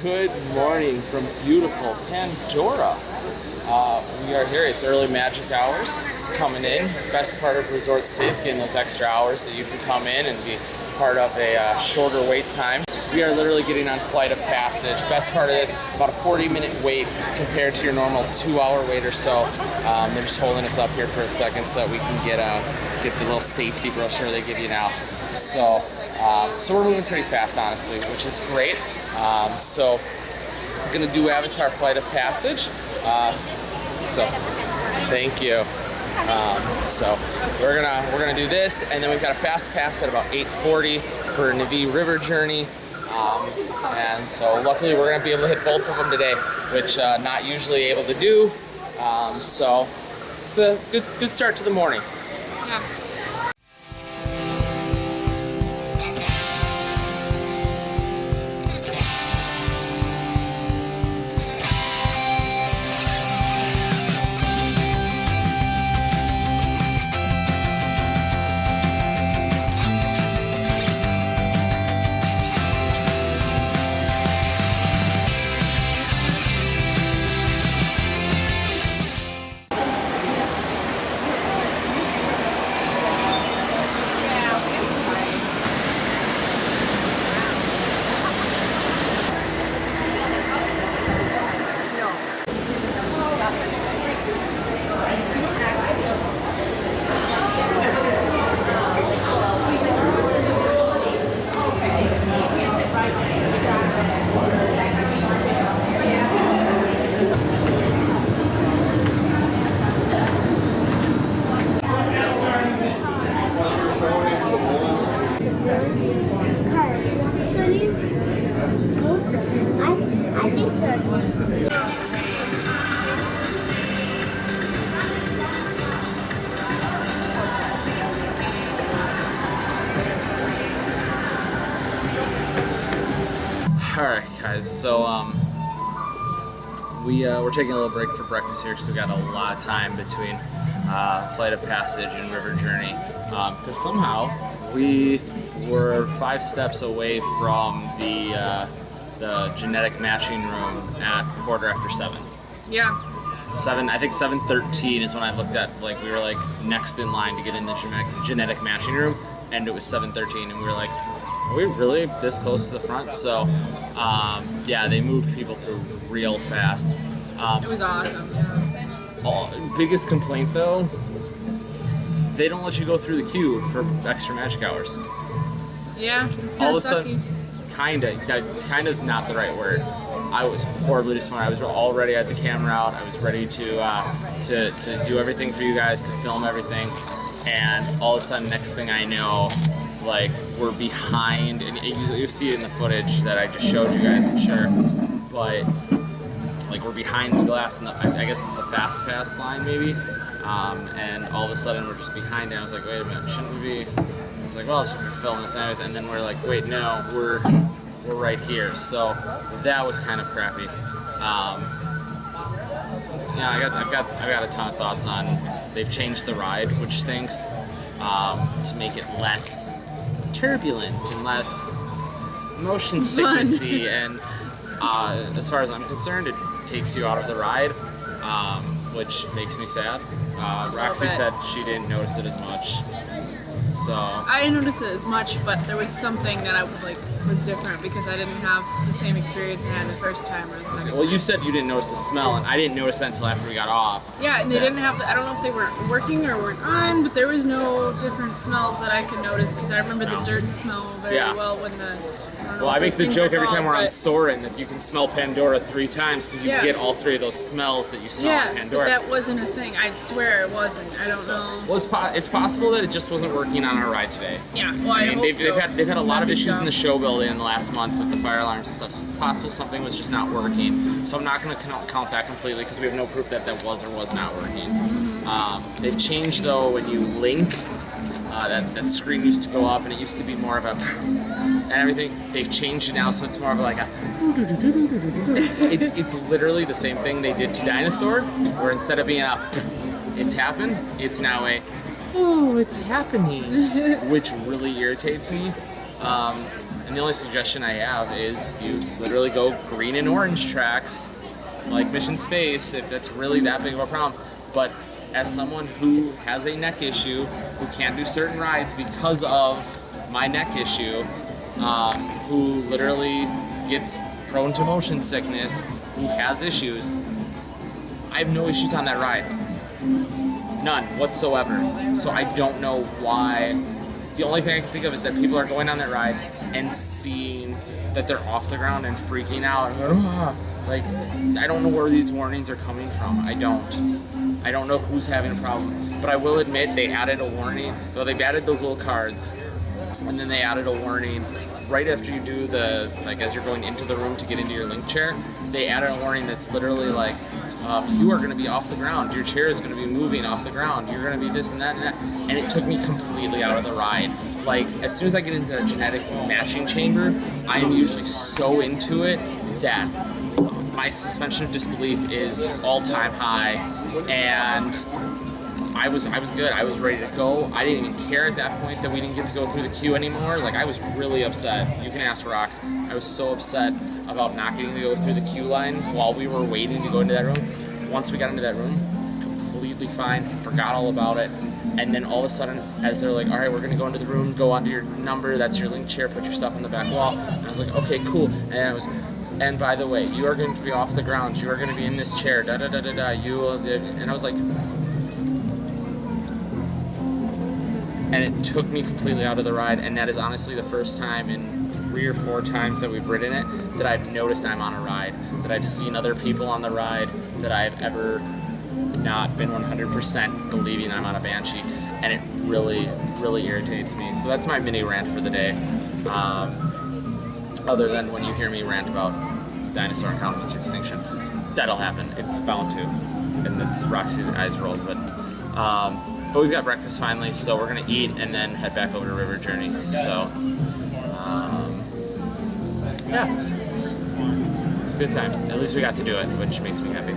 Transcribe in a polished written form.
Good morning from beautiful Pandora. We are here. It's early magic hours coming in. Best part of resort stays, getting those extra hours that you can come in and be part of a shorter wait time. We are literally getting on Flight of Passage. Best part of this, about a 40-minute wait compared to your normal 2-hour wait or so. They're just holding us up here for a second so that we can get the little safety brochure they give you now. So we're moving pretty fast, honestly, which is great. So we're gonna do Avatar Flight of Passage. So thank you. So we're gonna do this, and then we've got a fast pass at about 8:40 for Navi River Journey. And so luckily we're gonna be able to hit both of them today, which not usually able to do. So it's a good start to the morning. Yeah. Alright guys, so we're taking a little break for breakfast here because we got a lot of time between Flight of Passage and River Journey, because somehow we were 5 steps away from the genetic matching room at 7:15. Yeah. I think 7:13 is when I looked at, like, we were like next in line to get in the genetic matching room, and it was 7:13, and we were like, are we really this close to the front? So, yeah, they moved people through real fast. It was awesome. Biggest complaint though, they don't let you go through the queue for extra magic hours. Yeah, it's All kind of of a sudden, sucky. that kind of is not the right word. I was horribly disappointed. I was already had the camera out. I was ready to do everything for you guys, to film everything, and all of a sudden, next thing I know, like, we're behind, and you see it in the footage that I just showed you guys, I'm sure, but like, we're behind the glass, and I guess it's the fast pass line maybe, and all of a sudden we're just behind it. I was like, wait a minute, shouldn't we be? I was like, well, should we film this anyways? And then we're like, wait, no, we're right here. So that was kind of crappy. Yeah, I've got a ton of thoughts on. They've changed the ride, which stinks, to make it less turbulent and less motion sicknessy, and as far as I'm concerned, it takes you out of the ride, which makes me sad. Roxy said she didn't notice it as much, so I didn't notice it as much, but there was something that I was different because I didn't have the same experience I had the first time or the second time. Well, you said you didn't notice the smell, and I didn't notice that until after we got off. Yeah, and they didn't have I don't know if they were working or weren't on, but there was no different smells that I could notice because I remember the dirt smell very well when I make the joke every time we're on Soarin' that you can smell Pandora 3 times because you get all 3 of those smells that you smell on Pandora. But that wasn't a thing. I swear it wasn't. I don't know. Well, it's possible that it just wasn't working on our ride today. Yeah, well, I mean, they've had a lot of issues in the show building in the last month with the fire alarms and stuff, so it's possible something was just not working. So I'm not going to count that completely because we have no proof that was or was not working. They've changed, though, when you link, that screen used to go up and it used to be more of a and everything. They've changed it now, so it's more of like a it's literally the same thing they did to Dinosaur, where instead of being a it's happened, it's now a oh, it's happening, which really irritates me. And the only suggestion I have is you literally go green and orange tracks, like Mission Space, if that's really that big of a problem. But as someone who has a neck issue, who can't do certain rides because of my neck issue, who literally gets prone to motion sickness, who has issues, I have no issues on that ride. None whatsoever. So I don't know why. The only thing I can think of is that people are going on that ride and seeing that they're off the ground and freaking out and going, "Ah." Like, I don't know where these warnings are coming from. I don't know who's having a problem. But I will admit they added a warning. So they've added those little cards, and then they added a warning right after you do the, like, as you're going into the room to get into your link chair, they added a warning that's literally like, you are going to be off the ground. Your chair is going to be moving off the ground. You're going to be this and that and that. And it took me completely out of the ride. Like, as soon as I get into the genetic matching chamber, I am usually so into it that my suspension of disbelief is all-time high. And I was good. I was ready to go. I didn't even care at that point that we didn't get to go through the queue anymore. Like, I was really upset. You can ask Rox. I was so upset about not getting to go through the queue line while we were waiting to go into that room. Once we got into that room, completely fine, forgot all about it. And then all of a sudden, as they're like, all right, we're gonna go into the room, go onto your number, that's your link chair, put your stuff on the back wall. And I was like, okay, cool. And by the way, you are going to be off the ground. You are going to be in this chair. Da da da da da. And I was like, and it took me completely out of the ride. And that is honestly the first time in 3 or 4 times that we've ridden it that I've noticed I'm on a ride, that I've seen other people on the ride, that I've ever not been 100% believing I'm on a banshee. And it really, really irritates me. So that's my mini rant for the day. Other than when you hear me rant about dinosaur encounter to extinction. That'll happen. It's bound to. And it's Roxy's eyes rolled. But we've got breakfast finally, so we're going to eat and then head back over to River Journey. So, yeah, it's a good time. At least we got to do it, which makes me happy.